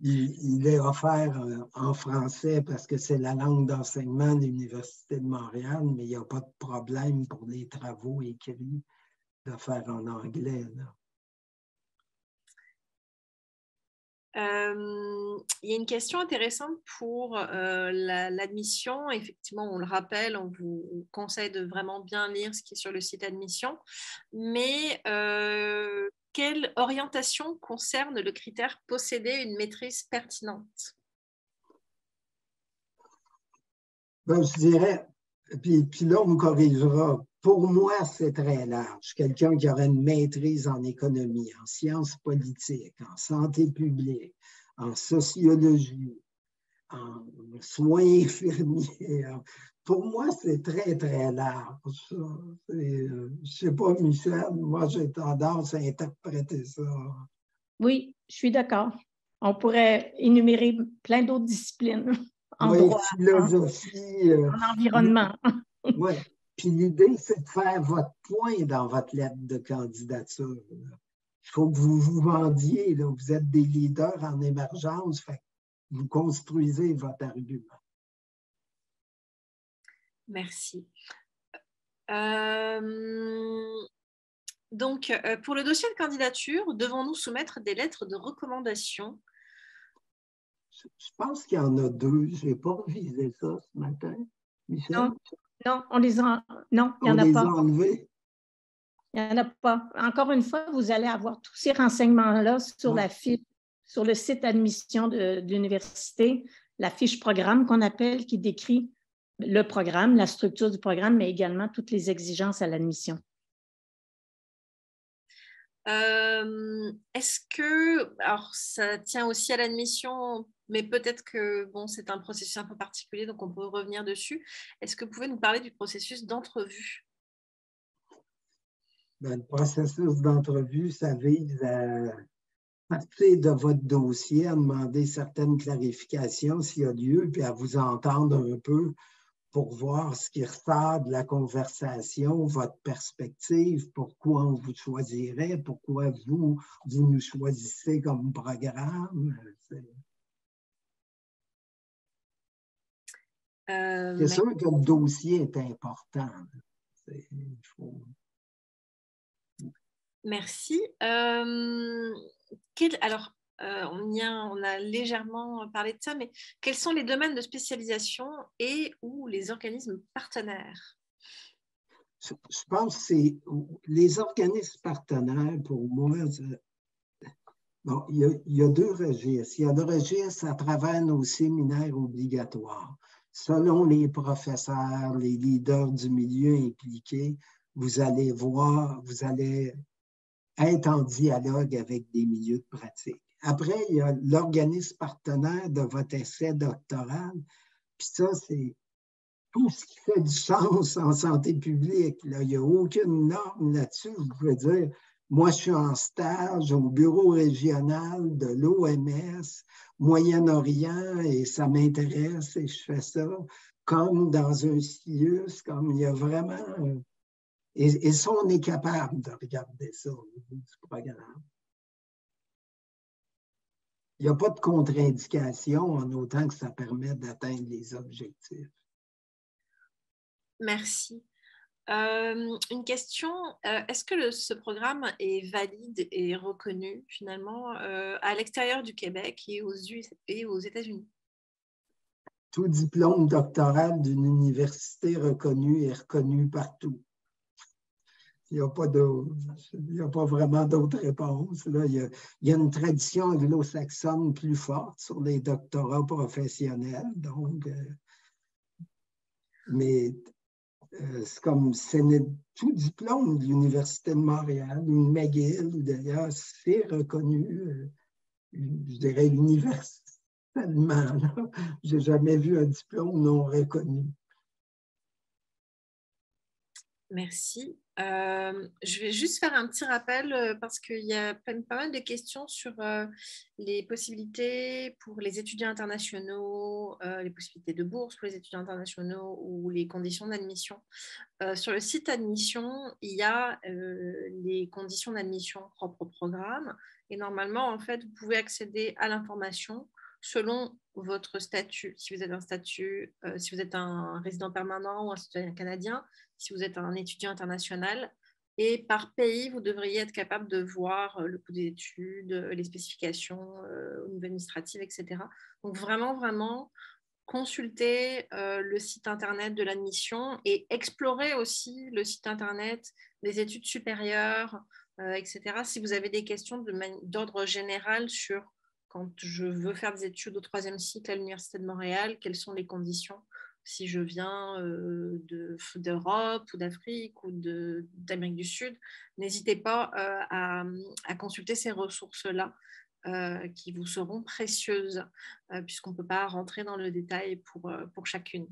Il est offert en français parce que c'est la langue d'enseignement de l'Université de Montréal, mais il n'y a pas de problème pour les travaux écrits de faire en anglais. Là. Il y a une question intéressante pour l'admission. Effectivement, on le rappelle, on vous conseille de vraiment bien lire ce qui est sur le site admission. Mais quelle orientation concerne le critère posséder une maîtrise pertinente? Ben, je dirais, puis là, on me corrigera. Pour moi, c'est très large. Quelqu'un qui aurait une maîtrise en économie, en sciences politiques, en santé publique, en sociologie, en soins infirmiers. Pour moi, c'est très, très large. Je ne sais pas, Michel, moi, j'ai tendance à interpréter ça. Oui, je suis d'accord. On pourrait énumérer plein d'autres disciplines. en Oui, droit, philosophie. en environnement. Oui. Puis l'idée, c'est de faire votre point dans votre lettre de candidature. Il faut que vous vous vendiez. Là. Vous êtes des leaders en émergence. Fait que vous construisez votre argument. Merci. Donc, pour le dossier de candidature, devons-nous soumettre des lettres de recommandation? Je pense qu'il y en a 2. Je n'ai pas revisé ça ce matin. Michel? Non, non, il n'y en a les pas. A enlevés? Il n'y en a pas. Encore une fois, vous allez avoir tous ces renseignements-là sur la fiche, sur le site admission de l'université, la fiche programme qu'on appelle, qui décrit le programme, la structure du programme, mais également toutes les exigences à l'admission. Est-ce que, alors ça tient aussi à l'admission, mais peut-être que bon, c'est un processus un peu particulier, donc on peut revenir dessus. Est-ce que vous pouvez nous parler du processus d'entrevue? Le processus d'entrevue, ça vise à partir de votre dossier, à demander certaines clarifications s'il y a lieu, puis à vous entendre un peu pour voir ce qui ressort de la conversation, votre perspective, pourquoi on vous choisirait, pourquoi vous nous choisissez comme programme. C'est sûr que le dossier est important. Merci. Alors, on a légèrement parlé de ça, mais quels sont les domaines de spécialisation et ou les organismes partenaires? Je pense que c'est les organismes partenaires, pour moi, bon, il y a 2 registres. Il y a le registre à travers nos séminaires obligatoires. Selon les professeurs, les leaders du milieu impliqués, vous allez voir, vous allez être en dialogue avec des milieux de pratique. Après, il y a l'organisme partenaire de votre essai doctoral. Puis ça, c'est tout ce qui fait du sens en santé publique. Là. Il n'y a aucune norme là-dessus. Vous pouvez dire, moi, je suis en stage au bureau régional de l'OMS, Moyen-Orient, et ça m'intéresse et je fais ça comme dans un CIUS, comme il y a vraiment... Et ça, on est capable de regarder ça au niveau du programme. Il n'y a pas de contre-indication en autant que ça permet d'atteindre les objectifs. Merci. Une question, est-ce que ce programme est valide et reconnu finalement à l'extérieur du Québec et aux États-Unis? Tout diplôme doctoral d'une université reconnue est reconnu partout. Il n'y a pas vraiment d'autres réponses. Là. Il y a une tradition anglo-saxonne plus forte sur les doctorats professionnels. Donc, mais c'est comme tout diplôme de l'Université de Montréal ou de McGill ou d'ailleurs, c'est reconnu, je dirais, universellement. Je n'ai jamais vu un diplôme non reconnu. Merci. Je vais juste faire un petit rappel parce qu'il y a pas mal de questions sur les possibilités pour les étudiants internationaux, les possibilités de bourse pour les étudiants internationaux ou les conditions d'admission. Sur le site admission, il y a les conditions d'admission propres au programme et normalement, en fait, vous pouvez accéder à l'information selon votre statut. Si vous êtes si vous êtes un résident permanent ou un citoyen canadien, si vous êtes un étudiant international. Et par pays, vous devriez être capable de voir le coût des études, les spécifications au niveau administratif, etc. Donc vraiment, vraiment, consulter le site internet de l'admission et explorer aussi le site internet des études supérieures, etc. Si vous avez des questions d'ordre général sur quand je veux faire des études au 3e cycle à l'Université de Montréal, quelles sont les conditions si je viens d'Europe ou d'Afrique ou d'Amérique du Sud, n'hésitez pas à consulter ces ressources-là qui vous seront précieuses puisqu'on ne peut pas rentrer dans le détail pour chacune.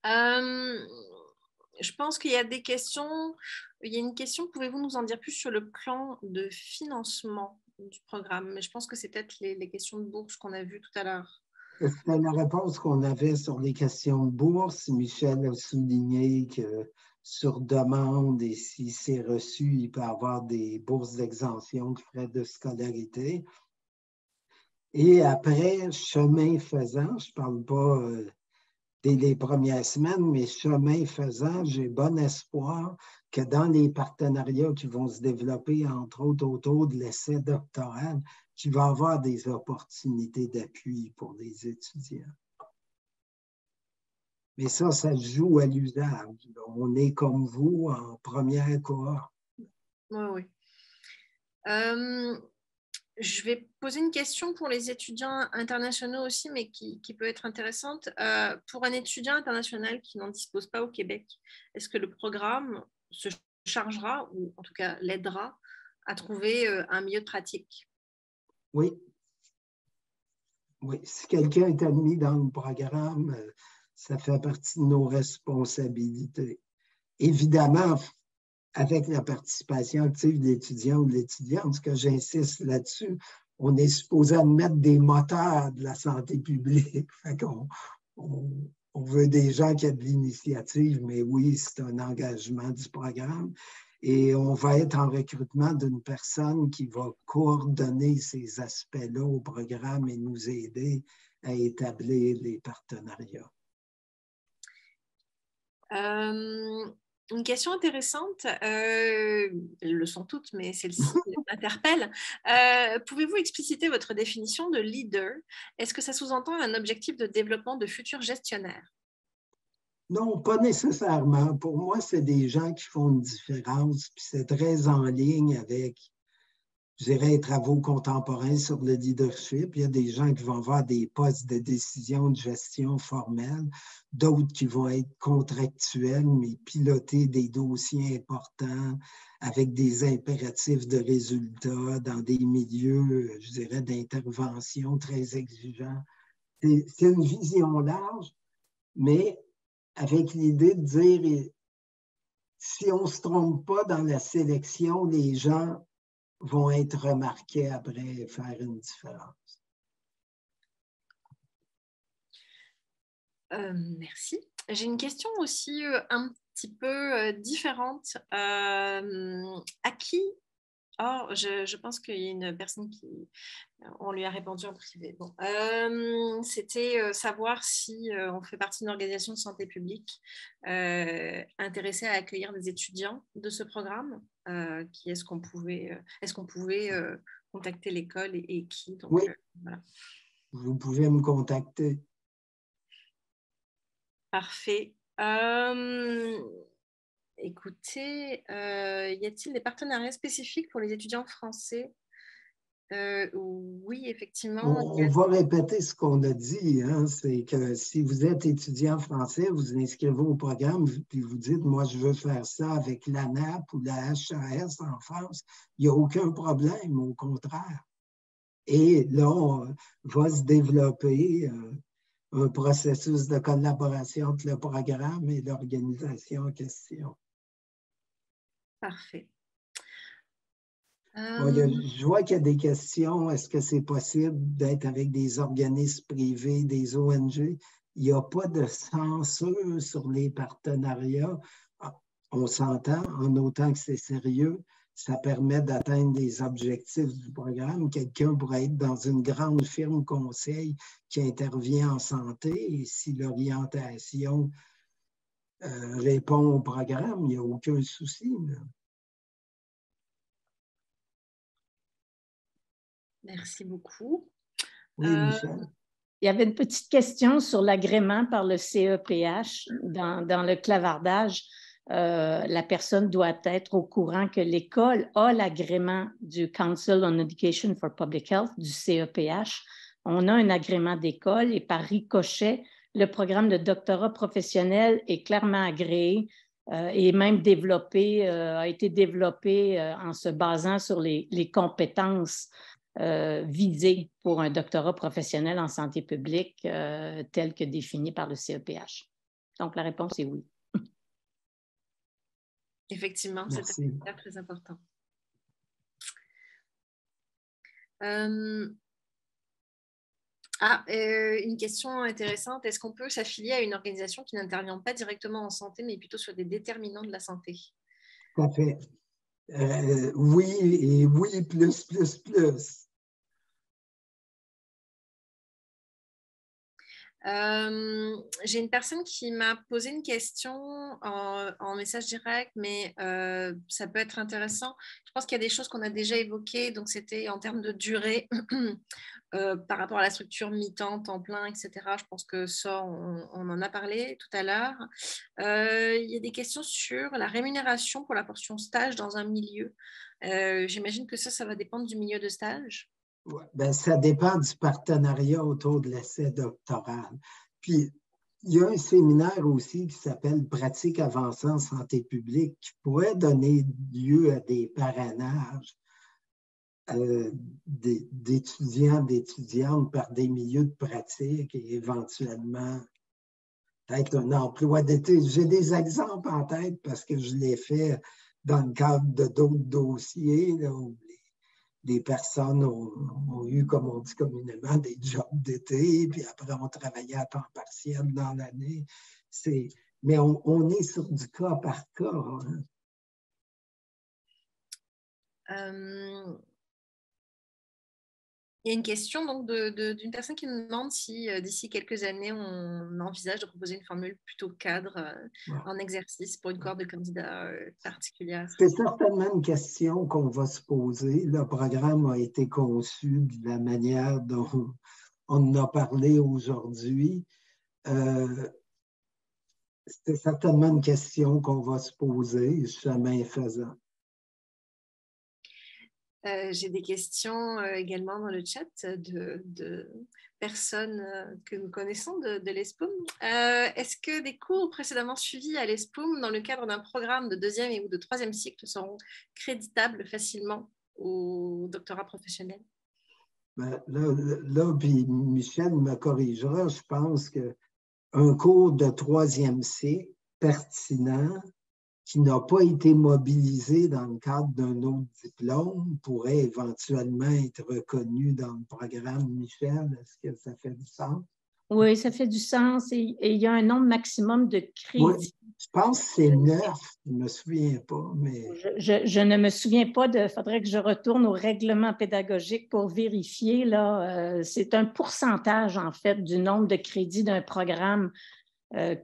Je pense qu'il y a des questions. Il y a une question, pouvez-vous nous en dire plus sur le plan de financement du programme? Mais je pense que c'est peut-être les questions de bourse qu'on a vues tout à l'heure. C'était la réponse qu'on avait sur les questions de bourse. Michel a souligné que sur demande et si c'est reçu, il peut y avoir des bourses d'exemption de frais de scolarité. Et après, chemin faisant, je ne parle pas dès les premières semaines, mais chemin faisant, j'ai bon espoir que dans les partenariats qui vont se développer, entre autres autour de l'essai doctoral, qu'il va y avoir des opportunités d'appui pour les étudiants. Mais ça se joue à l'usage. On est comme vous en première cohorte. Oui, oui. Je vais poser une question pour les étudiants internationaux aussi, mais qui peut être intéressante. Pour un étudiant international qui n'en dispose pas au Québec, est-ce que le programme se chargera, ou en tout cas l'aidera, à trouver un milieu de pratique? Oui. Oui. Si quelqu'un est admis dans le programme, ça fait partie de nos responsabilités. Évidemment, avec la participation active de l'étudiant ou de l'étudiante, ce que j'insiste là-dessus, on est supposé admettre des moteurs de la santé publique. Fait qu'on on veut des gens qui ont de l'initiative, mais oui, c'est un engagement du programme. Et on va être en recrutement d'une personne qui va coordonner ces aspects-là au programme et nous aider à établir les partenariats. Une question intéressante, elles le sont toutes, mais celle-ci m'interpelle. Pouvez-vous expliciter votre définition de leader? Est-ce que ça sous-entend un objectif de développement de futurs gestionnaires? Non, pas nécessairement. Pour moi, c'est des gens qui font une différence, puis c'est très en ligne avec, je dirais, les travaux contemporains sur le leadership. Il y a des gens qui vont avoir des postes de décision de gestion formelle, d'autres qui vont être contractuels, mais piloter des dossiers importants avec des impératifs de résultats dans des milieux, je dirais, d'intervention très exigeants. C'est une vision large, mais avec l'idée de dire, si on ne se trompe pas dans la sélection, les gens vont être remarqués après et faire une différence. Merci. J'ai une question aussi un petit peu différente. À qui... Oh, je pense qu'il y a une personne qui... On lui a répondu en privé. Bon. C'était savoir si on fait partie d'une organisation de santé publique intéressée à accueillir des étudiants de ce programme. Est-ce qu'on pouvait contacter l'école et qui? Donc, oui, voilà. Vous pouvez me contacter. Parfait. Écoutez, y a-t-il des partenariats spécifiques pour les étudiants français? Oui, effectivement. On va répéter ce qu'on a dit, hein, c'est que si vous êtes étudiant français, vous inscrivez au programme, puis vous dites, moi, je veux faire ça avec l'ANAP ou la HAS en France, il n'y a aucun problème, au contraire. Et là, on va se développer un processus de collaboration entre le programme et l'organisation en question. Parfait. Bon, je vois qu'il y a des questions. Est-ce que c'est possible d'être avec des organismes privés, des ONG? Il n'y a pas de censure sur les partenariats. On s'entend, en autant que c'est sérieux, ça permet d'atteindre les objectifs du programme. Quelqu'un pourrait être dans une grande firme conseil qui intervient en santé et si l'orientation répond au programme, il n'y a aucun souci. Là. Merci beaucoup. Oui, Michel. Il y avait une petite question sur l'agrément par le CEPH. Dans le clavardage, la personne doit être au courant que l'école a l'agrément du Council on Education for Public Health, du CEPH. On a un agrément d'école et par ricochet, le programme de doctorat professionnel est clairement agréé et même développé, a été développé en se basant sur les compétences visées pour un doctorat professionnel en santé publique tel que défini par le CEPH. Donc, la réponse est oui. Effectivement, c'est très important. Une question intéressante. Est-ce qu'on peut s'affilier à une organisation qui n'intervient pas directement en santé, mais plutôt sur des déterminants de la santé? Tout à fait. Oui, et oui, plus. J'ai une personne qui m'a posé une question en message direct, mais ça peut être intéressant. Je pense qu'il y a des choses qu'on a déjà évoquées, donc c'était en termes de durée par rapport à la structure mi-temps, temps plein, etc. Je pense que ça, on en a parlé tout à l'heure. Il y a des questions sur la rémunération pour la portion stage dans un milieu. J'imagine que ça va dépendre du milieu de stage. Ouais, ben, ça dépend du partenariat autour de l'essai doctoral. Puis, il y a un séminaire aussi qui s'appelle Pratique avancée en santé publique qui pourrait donner lieu à des parrainages d'étudiants, d'étudiantes par des milieux de pratique et éventuellement peut-être un emploi d'été. J'ai des exemples en tête parce que je l'ai fait dans le cadre de d'autres dossiers là, où les personnes ont eu, comme on dit communément, des jobs d'été, puis après on travaillait à temps partiel dans l'année. Mais on est sur du cas par cas. Hein. Il y a une question donc d'une personne qui nous demande si d'ici quelques années, on envisage de proposer une formule plutôt cadre en exercice pour une cohorte de candidats particulière. C'est certainement une question qu'on va se poser. Le programme a été conçu de la manière dont on en a parlé aujourd'hui. C'est certainement une question qu'on va se poser, chemin faisant. J'ai des questions également dans le chat de personnes que nous connaissons de l'ESPOUM. Est-ce que des cours précédemment suivis à l'ESPOUM dans le cadre d'un programme de 2e ou de 3e cycle seront créditables facilement au doctorat professionnel? Ben, là, puis Michel me corrigera, je pense qu'un cours de 3e cycle pertinent qui n'a pas été mobilisé dans le cadre d'un autre diplôme pourrait éventuellement être reconnu dans le programme. Michel, est-ce que ça fait du sens? Oui, ça fait du sens et il y a un nombre maximum de crédits. Oui, je pense que c'est 9, je ne me souviens pas. Mais... Je ne me souviens pas il faudrait que je retourne au règlement pédagogique pour vérifier. C'est un pourcentage, en fait, du nombre de crédits d'un programme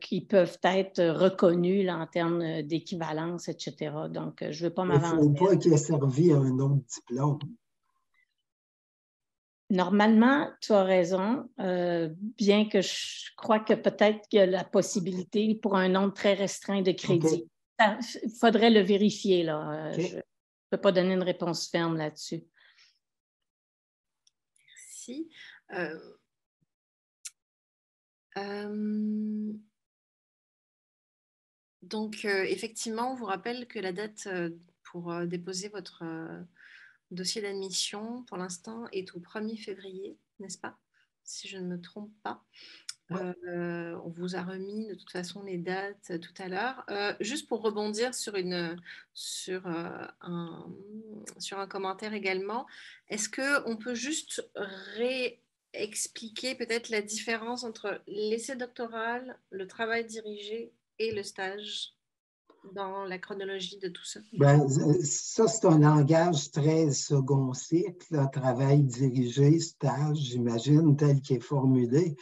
qui peuvent être reconnus là, en termes d'équivalence, etc. Donc, je ne veux pas m'avancer. Il ne faut pas qu'il ait servi à un autre diplôme. Normalement, tu as raison, bien que je crois que peut-être qu'il y a la possibilité pour un nombre très restreint de crédits. Il faudrait le vérifier. Là. Je ne peux pas donner une réponse ferme là-dessus. Merci. Donc, effectivement, on vous rappelle que la date pour déposer votre dossier d'admission, pour l'instant, est au 1er février, n'est-ce pas? Si je ne me trompe pas. Ouais. On vous a remis de toute façon les dates tout à l'heure. Juste pour rebondir sur un commentaire également, est-ce qu'on peut juste réexpliquer peut-être la différence entre l'essai doctoral, le travail dirigé et le stage dans la chronologie de tout ça? Ben, ça, c'est un langage très second cycle, là, travail dirigé, stage, j'imagine, tel qu'il est formulé.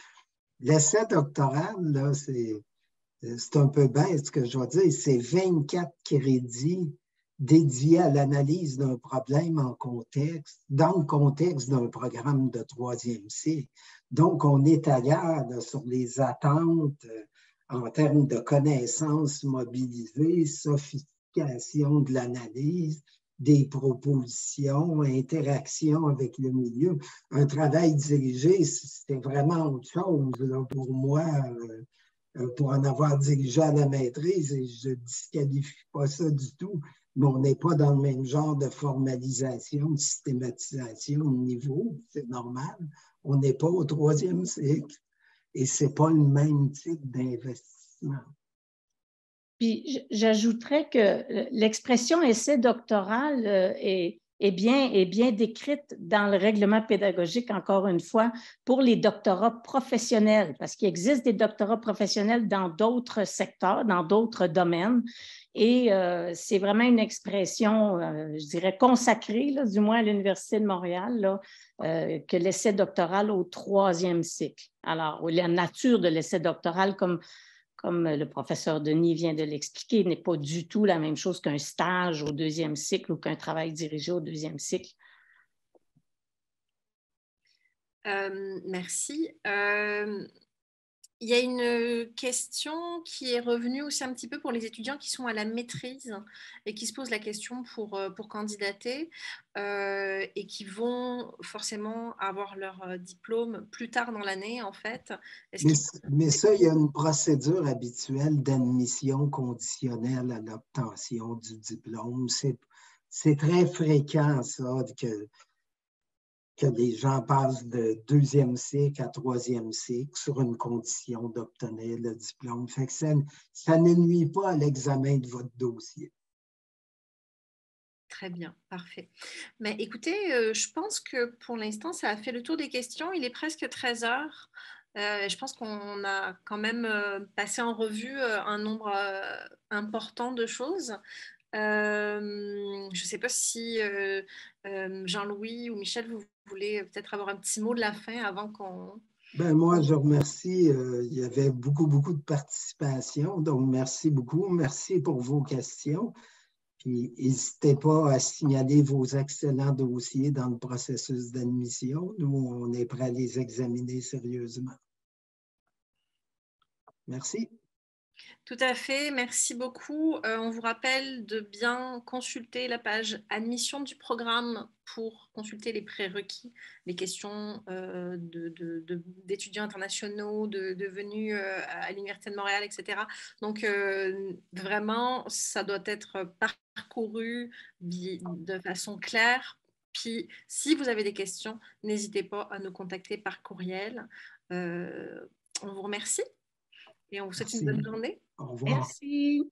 L'essai doctoral, là, c'est un peu bête ce que je vais dire, c'est 24 crédits dédiés à l'analyse d'un problème dans le contexte d'un programme de 3e cycle. Donc, on est ailleurs là, sur les attentes en termes de connaissances mobilisées, sophistication de l'analyse, des propositions, interactions avec le milieu. Un travail dirigé, c'est vraiment autre chose là, pour moi, pour en avoir dirigé à la maîtrise, et je ne disqualifie pas ça du tout, mais on n'est pas dans le même genre de formalisation, de systématisation de niveau, c'est normal. On n'est pas au 3e cycle et ce n'est pas le même type d'investissement. Puis j'ajouterais que l'expression essai doctoral est est bien décrite dans le règlement pédagogique, encore une fois, pour les doctorats professionnels, parce qu'il existe des doctorats professionnels dans d'autres secteurs, dans d'autres domaines. Et c'est vraiment une expression, je dirais, consacrée, là, du moins à l'Université de Montréal, là, que l'essai doctoral au 3e cycle. Alors, la nature de l'essai doctoral, comme le professeur Denis vient de l'expliquer, n'est pas du tout la même chose qu'un stage au 2e cycle ou qu'un travail dirigé au 2e cycle. Merci. Il y a une question qui est revenue aussi un petit peu pour les étudiants qui sont à la maîtrise et qui se posent la question pour candidater et qui vont forcément avoir leur diplôme plus tard dans l'année, en fait. Mais ça, il y a une procédure habituelle d'admission conditionnelle à l'obtention du diplôme. C'est très fréquent, ça, que les gens passent de 2e cycle à 3e cycle sur une condition d'obtenir le diplôme. Fait que ça ne nuit pas à l'examen de votre dossier. Très bien, parfait. Mais écoutez, je pense que pour l'instant, ça a fait le tour des questions. Il est presque 13 heures. Je pense qu'on a quand même passé en revue un nombre important de choses. Je ne sais pas si Jean-Louis ou Michel, vous voulez peut-être avoir un petit mot de la fin avant qu'on... Ben moi, je remercie. Il y avait beaucoup de participation. Donc, merci beaucoup. Merci pour vos questions. Puis, n'hésitez pas à signaler vos excellents dossiers dans le processus d'admission. Nous, on est prêts à les examiner sérieusement. Merci. Tout à fait, merci beaucoup. On vous rappelle de bien consulter la page admission du programme pour consulter les prérequis, les questions d'étudiants internationaux, de venus à l'Université de Montréal, etc. Donc, vraiment, ça doit être parcouru de façon claire. Puis, si vous avez des questions, n'hésitez pas à nous contacter par courriel. On vous remercie. Et on vous souhaite une bonne journée. Au revoir. Merci.